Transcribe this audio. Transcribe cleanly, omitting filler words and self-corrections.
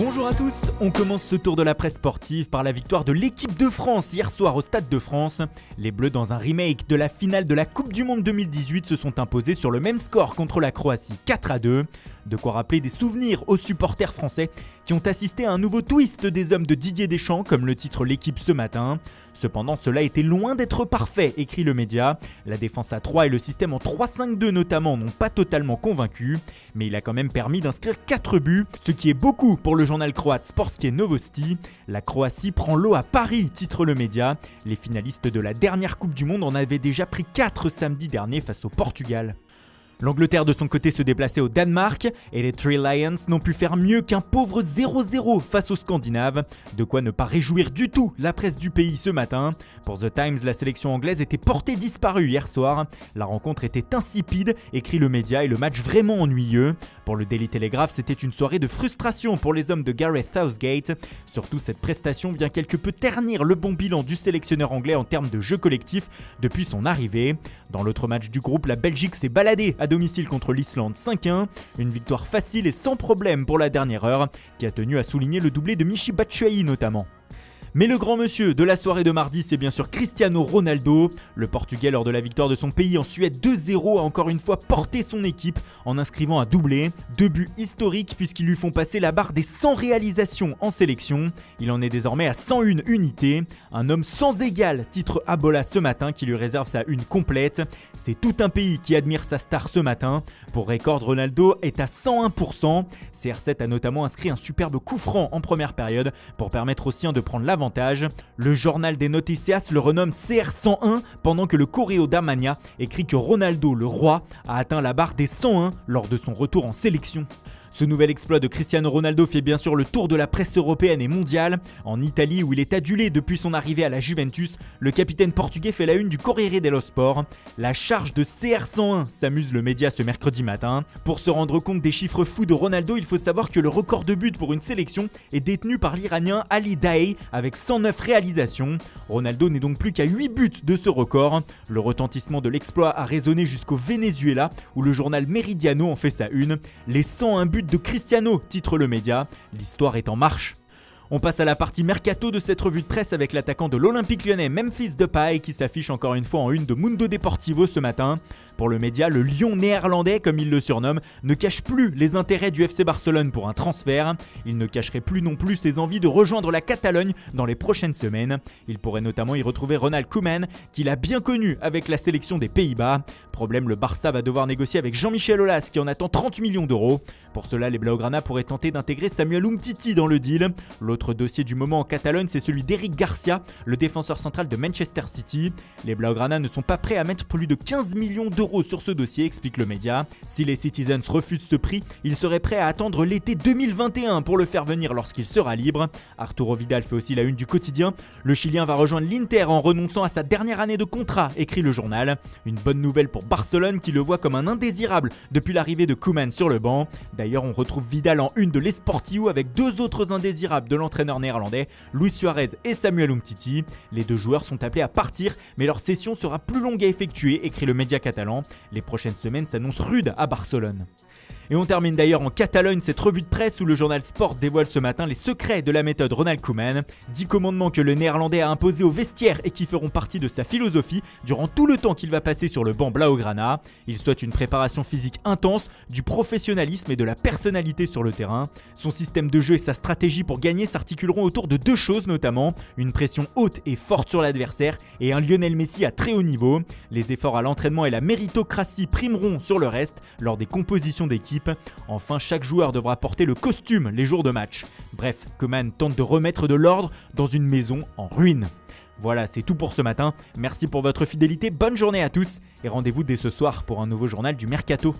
Bonjour à tous, on commence ce tour de la presse sportive par la victoire de l'équipe de France hier soir au Stade de France. Les Bleus, dans un remake de la finale de la Coupe du Monde 2018, se sont imposés sur le même score contre la Croatie 4-2. De quoi rappeler des souvenirs aux supporters français qui ont assisté à un nouveau twist des hommes de Didier Deschamps, comme le titre l'équipe ce matin. Cependant, cela était loin d'être parfait, écrit le média. La défense à 3 et le système en 3-5-2 notamment n'ont pas totalement convaincu, mais il a quand même permis d'inscrire 4 buts, ce qui est beaucoup pour le journal croate Sportske Novosti. La Croatie prend l'eau à Paris, titre le média. Les finalistes de la dernière Coupe du Monde en avaient déjà pris 4 samedi dernier face au Portugal. L'Angleterre de son côté se déplaçait au Danemark et les Three Lions n'ont pu faire mieux qu'un pauvre 0-0 face aux Scandinaves. De quoi ne pas réjouir du tout la presse du pays ce matin. Pour The Times, la sélection anglaise était portée disparue hier soir. La rencontre était insipide, écrit le média, et le match vraiment ennuyeux. Pour le Daily Telegraph, c'était une soirée de frustration pour les hommes de Gareth Southgate. Surtout, cette prestation vient quelque peu ternir le bon bilan du sélectionneur anglais en termes de jeu collectif depuis son arrivée. Dans l'autre match du groupe, la Belgique s'est baladée à domicile contre l'Islande 5-1, une victoire facile et sans problème pour la dernière heure, qui a tenu à souligner le doublé de Michy Batshuayi notamment. Mais le grand monsieur de la soirée de mardi, c'est bien sûr Cristiano Ronaldo. Le Portugais, lors de la victoire de son pays en Suède 2-0, a encore une fois porté son équipe en inscrivant un doublé. 2 buts historiques puisqu'ils lui font passer la barre des 100 réalisations en sélection. Il en est désormais à 101 unités. Un homme sans égal, titre Abola ce matin, qui lui réserve sa une complète. C'est tout un pays qui admire sa star ce matin. Pour record, Ronaldo est à 101%. CR7 a notamment inscrit un superbe coup franc en première période pour permettre aux siens de prendre l'avantage. Le journal des Noticias le renomme CR101 pendant que le Correo da Manhã écrit que Ronaldo, le roi, a atteint la barre des 101 lors de son retour en sélection. Ce nouvel exploit de Cristiano Ronaldo fait bien sûr le tour de la presse européenne et mondiale. En Italie, où il est adulé depuis son arrivée à la Juventus, le capitaine portugais fait la une du Corriere dello Sport. La charge de CR101, s'amuse le média ce mercredi matin. Pour se rendre compte des chiffres fous de Ronaldo, il faut savoir que le record de buts pour une sélection est détenu par l'Iranien Ali Daei avec 109 réalisations. Ronaldo n'est donc plus qu'à 8 buts de ce record. Le retentissement de l'exploit a résonné jusqu'au Venezuela, où le journal Meridiano en fait sa une. Les 101 buts de Cristiano, titre le média. L'histoire est en marche. On passe à la partie mercato de cette revue de presse avec l'attaquant de l'Olympique lyonnais Memphis Depay qui s'affiche encore une fois en une de Mundo Deportivo ce matin. Pour le média, le lion néerlandais, comme il le surnomme, ne cache plus les intérêts du FC Barcelone pour un transfert. Il ne cacherait plus non plus ses envies de rejoindre la Catalogne dans les prochaines semaines. Il pourrait notamment y retrouver Ronald Koeman, qu'il a bien connu avec la sélection des Pays-Bas. Problème, le Barça va devoir négocier avec Jean-Michel Aulas qui en attend 30 millions d'euros. Pour cela, les Blaugrana pourraient tenter d'intégrer Samuel Umtiti dans le deal. L'autre dossier du moment en Catalogne, c'est celui d'Eric Garcia, le défenseur central de Manchester City. Les Blaugrana ne sont pas prêts à mettre plus de 15 millions d'euros sur ce dossier, explique le média. Si les Citizens refusent ce prix, ils seraient prêts à attendre l'été 2021 pour le faire venir lorsqu'il sera libre. Arturo Vidal fait aussi la une du quotidien. Le Chilien va rejoindre l'Inter en renonçant à sa dernière année de contrat, écrit le journal. Une bonne nouvelle pour Barcelone qui le voit comme un indésirable depuis l'arrivée de Koeman sur le banc. D'ailleurs, on retrouve Vidal en une de l'Esportiu avec 2 autres indésirables de l'entraîneur néerlandais, Luis Suarez et Samuel Umtiti. Les 2 joueurs sont appelés à partir, mais leur session sera plus longue à effectuer, écrit le média catalan. Les prochaines semaines s'annoncent rudes à Barcelone. Et on termine d'ailleurs en Catalogne cette revue de presse où le journal Sport dévoile ce matin les secrets de la méthode Ronald Koeman. 10 commandements que le néerlandais a imposés au vestiaire et qui feront partie de sa philosophie durant tout le temps qu'il va passer sur le banc Blaugrana. Il souhaite une préparation physique intense, du professionnalisme et de la personnalité sur le terrain. Son système de jeu et sa stratégie pour gagner s'articuleront autour de 2 choses notamment, une pression haute et forte sur l'adversaire et un Lionel Messi à très haut niveau. Les efforts à l'entraînement et la méritocratie primeront sur le reste lors des compositions d'équipe. Enfin, chaque joueur devra porter le costume les jours de match. Bref, Koeman tente de remettre de l'ordre dans une maison en ruine. Voilà, c'est tout pour ce matin. Merci pour votre fidélité, bonne journée à tous et rendez-vous dès ce soir pour un nouveau journal du Mercato.